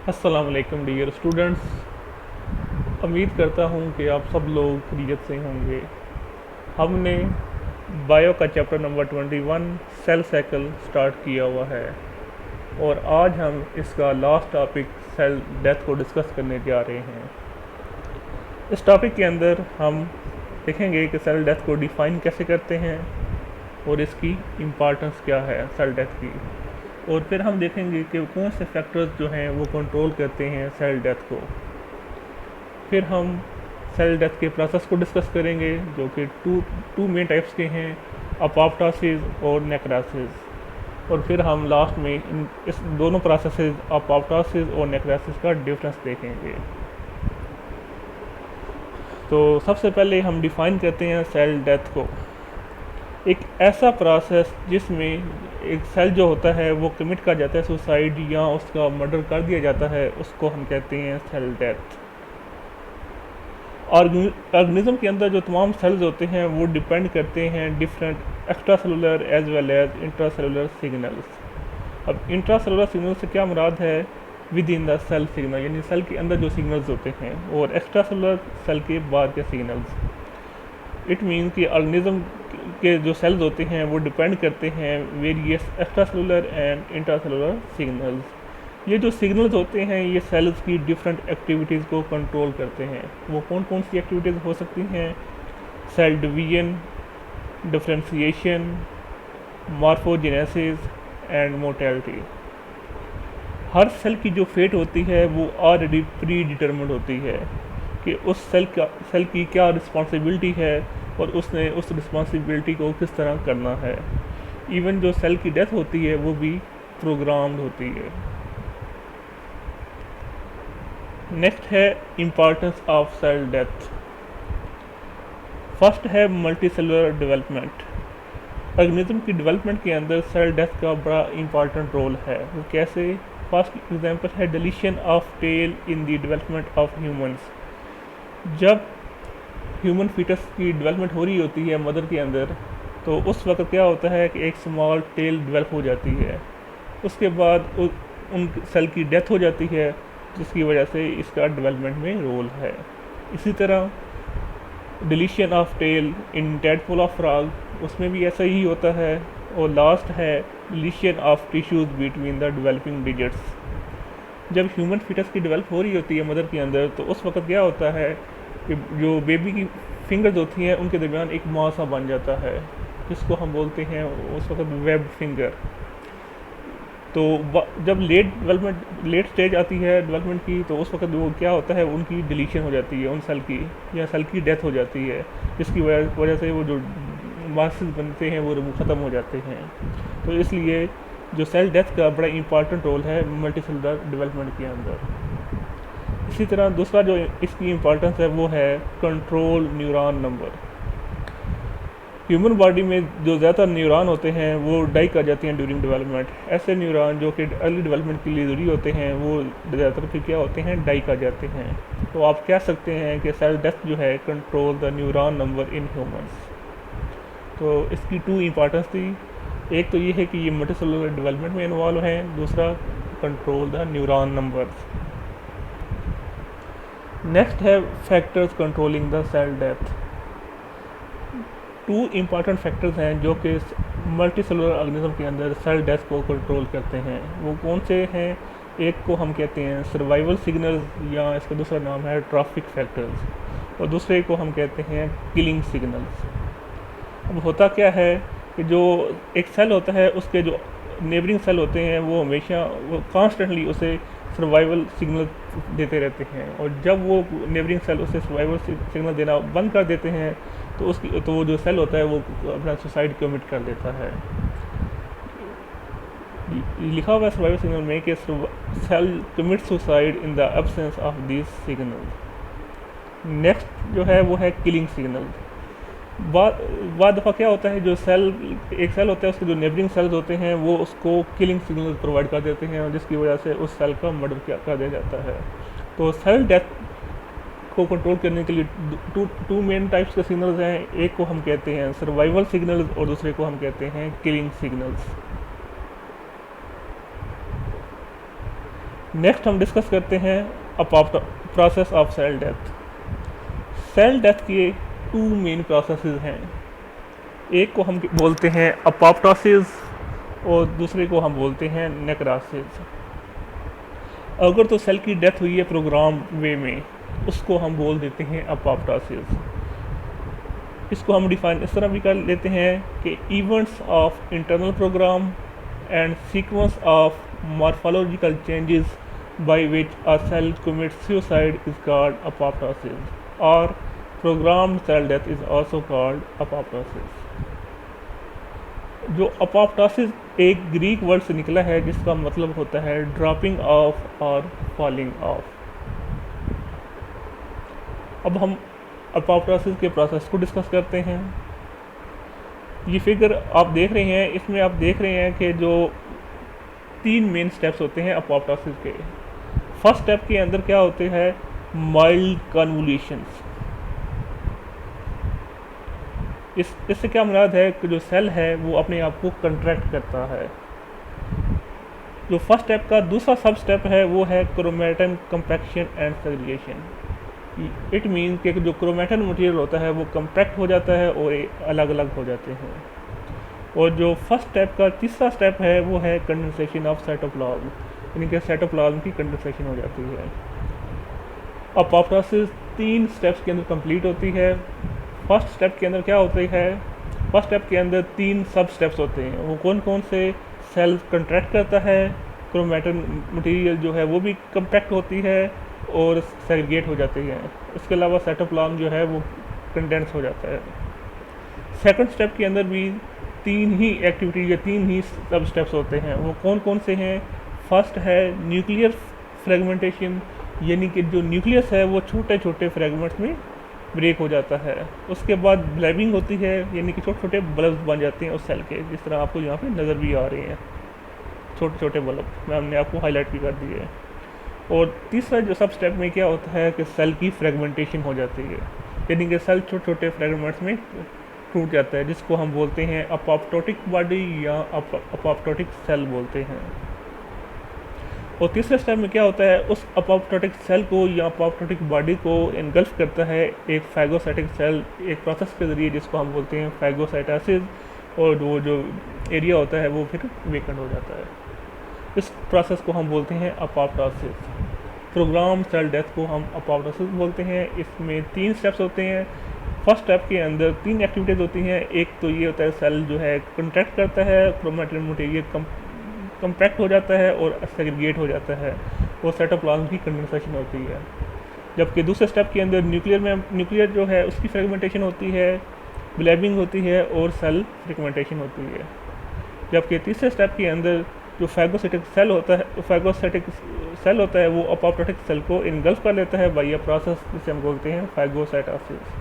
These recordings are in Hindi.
अस्सलाम वालेकुम डियर स्टूडेंट्स। उम्मीद करता हूँ कि आप सब लोग खैरियत से होंगे। हमने बायो का chapter number 21 cell cycle start किया हुआ है और आज हम इसका लास्ट टॉपिक सेल डेथ को डिस्कस करने जा रहे हैं। इस टॉपिक के अंदर हम देखेंगे कि सेल डेथ को डिफ़ाइन कैसे करते हैं और इसकी इम्पॉर्टेंस क्या है सेल डेथ की, और फिर हम देखेंगे कि कौन से फैक्टर्स जो हैं वो कंट्रोल करते हैं सेल डेथ को। फिर हम सेल डेथ के प्रोसेस को डिस्कस करेंगे जो कि टू मेन टाइप्स के हैं, अपोप्टोसिस और नेक्रोसिस। और फिर हम लास्ट में इस दोनों प्रोसेसेस अपोप्टोसिस और नेक्रोसिस का डिफरेंस देखेंगे। तो सबसे पहले हम डिफ़ाइन करते हैं सेल डेथ को। एक ऐसा प्रोसेस जिसमें एक सेल जो होता है वो कमिट कर जाता है सुसाइड या उसका मर्डर कर दिया जाता है, उसको हम कहते हैं सेल डेथ। ऑर्गेनिज्म के अंदर जो तमाम सेल्स होते हैं वो डिपेंड करते हैं different extra cellular as well as intra cellular signals. अब इंट्रा सेलुलर सिग्नल से क्या मुराद है? Within the cell signal, यानी सेल के अंदर जो सिग्नल्स होते हैं, और एक्स्ट्रा सेलुलर सेल के बाद के सिग्नल्स। इट मीन कि ऑर्गेनिज्म के जो सेल्स होते हैं वो डिपेंड करते हैं various extra cellular and intra cellular signals. ये जो सिग्नल्स होते हैं ये सेल्स की डिफरेंट एक्टिविटीज़ को कंट्रोल करते हैं। वो कौन कौन सी एक्टिविटीज़ हो सकती हैं? Cell division, differentiation, morphogenesis and mortality. हर सेल की जो फेट होती है वो ऑलरेडी प्री डिटरमिन्ड होती है कि उस सेल की क्या रिस्पॉन्सिबिलिटी है और उसने उस रिस्पॉन्सिबिलिटी को किस तरह करना है। इवन जो सेल की डेथ होती है वो भी प्रोग्राम्ड होती है। नेक्स्ट है importance of cell death. First है मल्टी सेलुलर डेवलपमेंट। ऑर्गेनिज्म की डेवलपमेंट के अंदर सेल डेथ का बड़ा इम्पॉर्टेंट रोल है। वो कैसे? फर्स्ट एग्जांपल है deletion of tail in the development of humans. जब ह्यूमन फीटस की डेवलपमेंट हो रही होती है मदर के अंदर, तो उस वक्त क्या होता है कि एक स्मॉल टेल डेवलप हो जाती है। उसके बाद उन सेल की डेथ हो जाती है, जिसकी वजह से इसका डेवलपमेंट में रोल है। इसी तरह deletion of tail in tadpole of frog, उसमें भी ऐसा ही होता है। और लास्ट है deletion of tissues between the developing digits. जब ह्यूमन फीटस की डेवलप हो रही होती है मदर के अंदर, तो उस वक्त क्या होता है कि जो बेबी की फिंगर्स होती हैं उनके दरमियान एक माँ सा बन जाता है, जिसको हम बोलते हैं उस वक्त वेब फिंगर। तो जब लेट स्टेज आती है डेवलपमेंट की, तो उस वक्त वो क्या होता है, उनकी डिलीशन हो जाती है उन सेल की, या सेल की डेथ हो जाती है, जिसकी वजह से वो जो मासेस बनते हैं वो ख़त्म हो जाते हैं। तो इसलिए जो सेल डेथ का बड़ा इंपॉर्टेंट रोल है मल्टी सेलुलर डेवलपमेंट के अंदर। इसी तरह दूसरा जो इसकी इम्पॉर्टेंस है वो है control neuron number. Human body में जो ज़्यादातर न्यूरॉन होते हैं वो डाई कर जाते हैं ड्यूरिंग डेवलपमेंट। ऐसे न्यूरॉन जो कि अर्ली डेवलपमेंट के लिए ज़रूरी होते हैं वो ज़्यादातर फिर क्या होते हैं, डाई कर जाते हैं। तो आप कह सकते हैं कि सेल डेथ जो है control the neuron number in humans. तो इसकी टू इम्पॉर्टेंस थी। एक तो ये है कि ये मल्टीसेलुलर डेवलपमेंट में इन्वॉल्व हैं, दूसरा control the neuron numbers. Next है factors controlling the cell death. Two important factors हैं जो कि मल्टी सेलुलर ऑर्गेनिज्म के अंदर सेल डेथ को कंट्रोल करते हैं। वो कौन से हैं? एक को हम कहते हैं सर्वाइवल सिग्नल्स, या इसका दूसरा नाम है ट्रॉफिक फैक्टर्स, और दूसरे को हम कहते हैं किलिंग सिग्नल्स। अब होता क्या है कि जो एक सेल होता है उसके जो नेबरिंग सेल होते हैं वो हमेशा वो कॉन्स्टेंटली उसे सर्वाइवल सिग्नल देते रहते हैं, और जब वो नेबरिंग सेल उसे सर्वाइवल सिग्नल देना बंद कर देते हैं तो वो जो सेल होता है वो अपना सुसाइड कमिट कर देता है। लिखा हुआ है सर्वाइवल सिग्नल में कि cell commit suicide in the absence of this signal. Next जो है वो है किलिंग सिग्नल। बाद दफ़ा क्या होता है, जो एक सेल होता है उसके जो नेबरिंग सेल्स होते हैं वो उसको किलिंग सिग्नल प्रोवाइड कर देते हैं, जिसकी वजह से उस सेल का मर्डर कर दिया जाता है। तो सेल डेथ को कंट्रोल करने के लिए टू मेन टाइप्स के सिग्नल्स हैं। एक को हम कहते हैं सर्वाइवल सिग्नल्स और दूसरे को हम कहते हैं किलिंग सिग्नल्स। नेक्स्ट हम डिस्कस करते हैं process of cell death. Cell death के टू मेन प्रोसेसेस हैं, एक को हम बोलते हैं अपोप्टोसिस और दूसरे को हम बोलते हैं नेक्रोसिस। अगर तो सेल की डेथ हुई है प्रोग्राम वे में, उसको हम बोल देते हैं अपोप्टोसिस। इसको हम डिफाइन इस तरह भी कर लेते हैं कि events of internal program and sequence of morphological changes by which a cell commits suicide is called apoptosis, or programmed cell death is also called apoptosis। जो apoptosis एक ग्रीक वर्ड से निकला है जिसका मतलब होता है ड्रॉपिंग ऑफ और फॉलिंग ऑफ। अब हम apoptosis के प्रोसेस को डिस्कस करते हैं। ये फिगर आप देख रहे हैं, इसमें आप देख रहे हैं कि जो 3 मेन स्टेप्स होते हैं apoptosis के। फर्स्ट स्टेप के अंदर क्या होते हैं, माइल्ड कन्वोल्यूशंस। इससे क्या मुराद है कि जो सेल है वो अपने आप को कंट्रैक्ट करता है। जो फर्स्ट स्टेप का दूसरा सब स्टेप है वो है chromatin compaction and segregation. It mean कि जो क्रोमैटिन मटेरियल होता है वो कंपैक्ट हो जाता है और अलग अलग हो जाते हैं। और जो फर्स्ट स्टेप का तीसरा स्टेप है वो है कंडेंसेशन ऑफ साइटोप्लाज्म, यानी कि साइटोप्लाज्म की कंडेंसेशन हो जाती है। अपोप्टोसिस 3 स्टेप्स के अंदर कंप्लीट होती है। फर्स्ट स्टेप के अंदर क्या होता है, फर्स्ट स्टेप के अंदर 3 सब स्टेप्स होते हैं। वो कौन कौन से, सेल कंट्रैक्ट करता है, क्रोमैटिन मटेरियल जो है वो भी कंपैक्ट होती है और सेग्रीगेट हो जाती है। इसके अलावा साइटोप्लाज्म जो है वो कंडेंस हो जाता है। सेकंड स्टेप के अंदर भी 3 ही एक्टिविटी या 3 ही सब स्टेप्स होते हैं। वो कौन कौन से हैं, फर्स्ट है न्यूक्लियर फ्रेगमेंटेशन, यानी कि जो न्यूक्लियस है वो छोटे छोटे फ्रेगमेंट्स में ब्रेक हो जाता है। उसके बाद ब्लैबिंग होती है, यानी कि छोटे छोटे बल्ब बन जाते हैं उस सेल के, जिस तरह आपको यहाँ पे नज़र भी आ रहे हैं छोटे छोटे बल्ब, मैं हमने आपको हाईलाइट भी कर दिए है। और तीसरा जो सब स्टेप में क्या होता है कि सेल की फ्रेगमेंटेशन हो जाती है, यानी कि सेल छोटे छोटे फ्रेगमेंट्स में टूट जाता है, जिसको हम बोलते हैं अपोप्टोटिक बॉडी या अपोप्टोटिक सेल बोलते हैं। और तीसरे स्टेप में क्या होता है, उस अपोप्टोटिक सेल को या अपोप्टोटिक बॉडी को इनगल्फ करता है एक फैगोसाइटिक सेल, एक प्रोसेस के ज़रिए जिसको हम बोलते हैं फैगोसाइटोसिस, और वो जो एरिया होता है वो फिर वेकेंट हो जाता है। इस प्रोसेस को हम बोलते हैं अपोप्टोसिस। प्रोग्राम सेल डेथ को हम अपोप्टोसिस बोलते हैं। इसमें 3 स्टेप्स होते हैं। फर्स्ट स्टेप के अंदर 3 एक्टिविटीज़ होती हैं। एक तो ये होता है सेल जो है कंट्रैक्ट करता है, क्रोमैटिन मटेरियल कंपैक्ट हो जाता है और सेग्रीगेट हो जाता है, और साइटोप्लाज्म की कंडेंसेशन होती है। जबकि दूसरे स्टेप के अंदर न्यूक्लियर जो है उसकी फ्रेगमेंटेशन होती है, ब्लैबिंग होती है और सेल फ्रेगमेंटेशन होती है। जबकि तीसरे स्टेप के अंदर जो फैगोसाइटिक सेल होता है वो अपोप्टोटिक सेल को इनगल्फ कर लेता है बाय अ प्रोसेस जिसे हम बोलते हैं फैगोसाइटोसिस।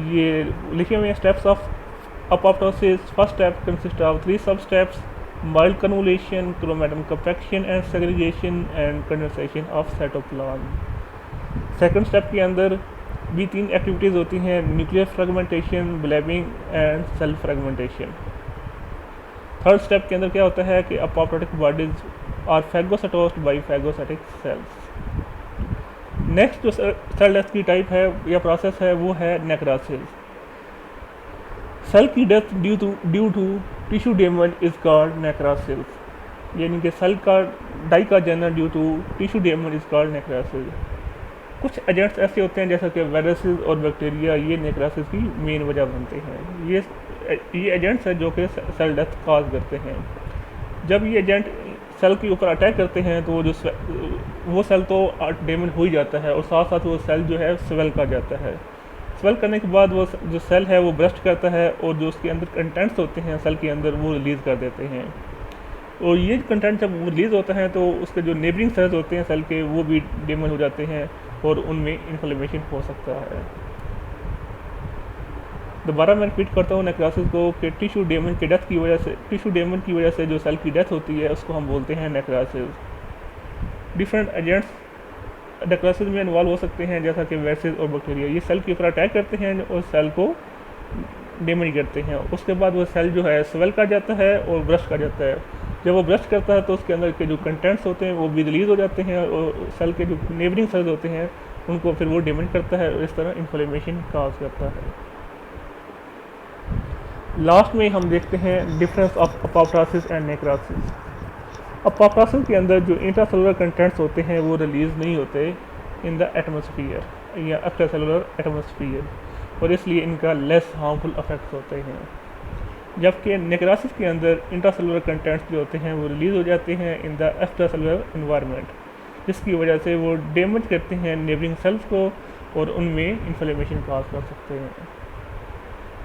ये लिखे हुए steps of apoptosis। First step consists of 3 sub-steps: mild convolution, chromatin compaction and segregation, and condensation of cytoplasm। Second step के अंदर भी 3 एक्टिविटीज़ होती हैं: nuclear fragmentation, blebbing and cell fragmentation. Third step के अंदर क्या होता है कि apoptotic bodies are phagocytosed by phagocytic cells. Next जो सेल डेथ की टाइप है या प्रोसेस है वो है नेक्रोसिस। सेल की death due to tissue damage is called necrosis, यानी कि सेल का डाई का जाना due to tissue damage is called necrosis. कुछ एजेंट्स ऐसे होते हैं जैसे कि वायरसेस और बैक्टीरिया, ये नेक्रोसिस की मेन वजह बनते हैं। ये एजेंट्स हैं जो कि सेल डेथ कॉज करते हैं। जब ये एजेंट सेल के ऊपर अटैक करते हैं तो वो सेल तो डैमेज हो ही जाता है, और साथ साथ वो सेल जो है स्वेल कर जाता है। स्वेल करने के बाद वो जो सेल है वो ब्रस्ट करता है, और जो उसके अंदर कंटेंट्स होते हैं सेल के अंदर वो रिलीज़ कर देते हैं। और ये कंटेंट जब रिलीज़ होता है तो उसके जो नेबरिंग सेल्स होते हैं सेल के वो भी डैमेज हो जाते हैं और उनमें इन्फ्लेमेशन हो सकता है। दोबारा मैं रिपीट करता हूँ नेक्रोसिस को कि टिश्यू डैमेज की वजह से जो सेल की डेथ होती है उसको हम बोलते हैं नेक्रोसिस। डिफरेंट एजेंट्स नेक्रोसिस में इन्वॉल्व हो सकते हैं जैसा कि वायरसेस और बैक्टीरिया। ये सेल के ऊपर अटैक करते हैं और सेल को डैमेज करते हैं। उसके बाद वो सेल जो है स्वेल कर जाता है और ब्रस्ट कर जाता है, जब वो ब्रश करता है तो उसके अंदर के जो कंटेंट्स होते हैं वो भी रिलीज़ हो जाते हैं और सेल के जो नेबरिंग सेल्स होते हैं उनको फिर वो डैमेज करता है और इस तरह इन्फ्लेमेशन काज करता है। लास्ट में हम देखते हैं difference of apoptosis and necrosis. Apoptosis के अंदर जो इंट्रासेलुलर कंटेंट्स होते हैं वो रिलीज़ नहीं होते इन द एटमॉस्फेयर या एक्स्ट्रासेलुलर एटमॉस्फेयर, और इसलिए इनका लेस हार्मफुल इफेक्ट्स होते हैं। जबकि नेक्रोसिस के अंदर इंट्रासेलुलर कंटेंट्स जो होते हैं वो रिलीज़ हो जाते हैं इन द एक्स्ट्रासेलुलर एनवायरनमेंट, जिसकी वजह से वो डैमेज करते हैं नेबरिंग सेल्स को और उनमें इन्फ्लेमेशन काज कर सकते हैं।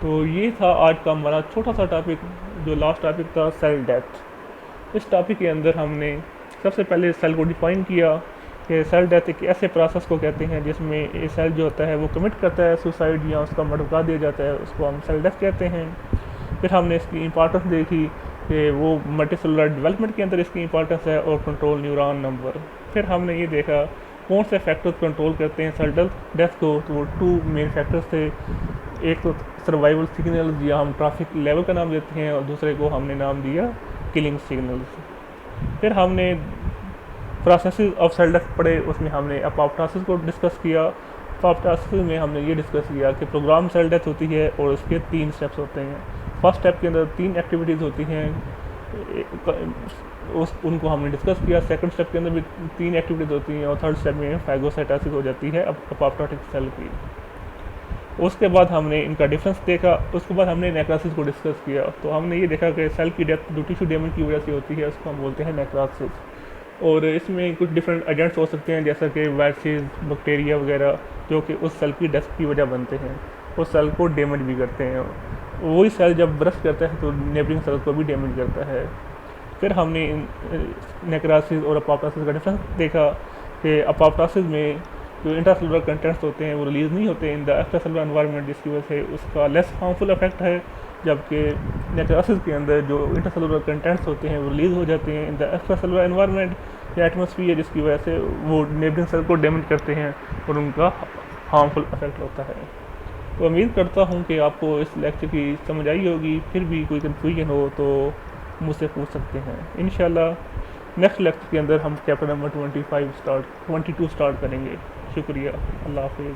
तो ये था आज का हमारा छोटा सा टॉपिक, जो लास्ट टॉपिक था सेल डेथ। इस टॉपिक के अंदर हमने सबसे पहले सेल को डिफाइन किया कि सेल डेथ एक ऐसे प्रोसेस को कहते हैं जिसमें ये सेल जो होता है वो कमिट करता है सुसाइड या उसका मर्डर कर दिया जाता है, उसको हम सेल डेथ कहते हैं। फिर हमने इसकी इंपॉर्टेंस देखी कि वो मल्टीसेलुलर डेवलपमेंट के अंदर इसकी इंपॉर्टेंस है और कंट्रोल न्यूरॉन नंबर। फिर हमने ये देखा कौन से फैक्टर्स कंट्रोल करते हैं सेल डेथ को, तो वो 2 मेन फैक्टर्स थे। एक तो सर्वाइवल सिग्नल्स या हम ट्रैफिक लेवल का नाम देते हैं, और दूसरे को हमने नाम दिया किलिंग सिग्नल्स। फिर हमने प्रोसेसेस ऑफ सेल डेथ पढ़े, उसमें हमने अपोप्टोसिस को डिस्कस किया। अपोप्टोसिस में हमने ये डिस्कस किया कि प्रोग्राम सेल डेथ होती है और उसके 3 स्टेप्स होते हैं। फर्स्ट स्टेप के अंदर 3 एक्टिविटीज़ होती हैं, उनको हमने डिस्कस किया। सेकंड स्टेप के अंदर भी 3 एक्टिविटीज़ होती हैं और थर्ड स्टेप में फैगोसाइटोसिस हो जाती है अपोप्टोटिक सेल की। उसके बाद हमने इनका डिफरेंस देखा। उसके बाद हमने नेक्रोसिस को डिस्कस किया। तो हमने ये देखा कि सेल की डेथ जो टिश्यू डैमेज की वजह से होती है उसको हम बोलते हैं नेक्रोसिस, और इसमें कुछ डिफरेंट एजेंट्स हो सकते हैं जैसा कि वायरसेस, बैक्टीरिया वगैरह, जो कि उस सेल की डेथ की वजह बनते हैं, उस सेल को डैमेज भी करते हैं। वही सेल जब ब्रश करता है तो नेबरिंग सेल को भी डैमेज करता है। फिर हमने नेक्रोसिस और अपोप्टोसिस का डिफरेंस देखा कि अपोप्टोसिस में जो इंट्रासेलुलर कंटेंट्स होते हैं वो रिलीज़ नहीं होते इन द एक्स्ट्रासेलुलर एनवायरनमेंट, जिसकी वजह से उसका लेस हार्मफुल इफेक्ट है। जबकि नेक्रोसिस के अंदर जो इंट्रासेलुलर कंटेंट्स होते हैं वो रिलीज़ हो जाते हैं इन द एक्स्ट्रासेलुलर एनवायरनमेंट या एटमॉस्फेयर, जिसकी वजह से वो नेबरिंग सेल को डैमेज करते हैं और उनका हार्मफुल इफेक्ट होता है। तो उम्मीद करता हूँ कि आपको इस लेक्चर की समझ आई होगी। फिर भी कोई कन्फ्यूजन हो तो मुझसे पूछ सकते हैं। इंशाल्लाह नेक्स्ट लेक्चर के अंदर हम चैप्टर नंबर 22 स्टार्ट करेंगे। शुक्रिया, अल्लाह हाफिज़।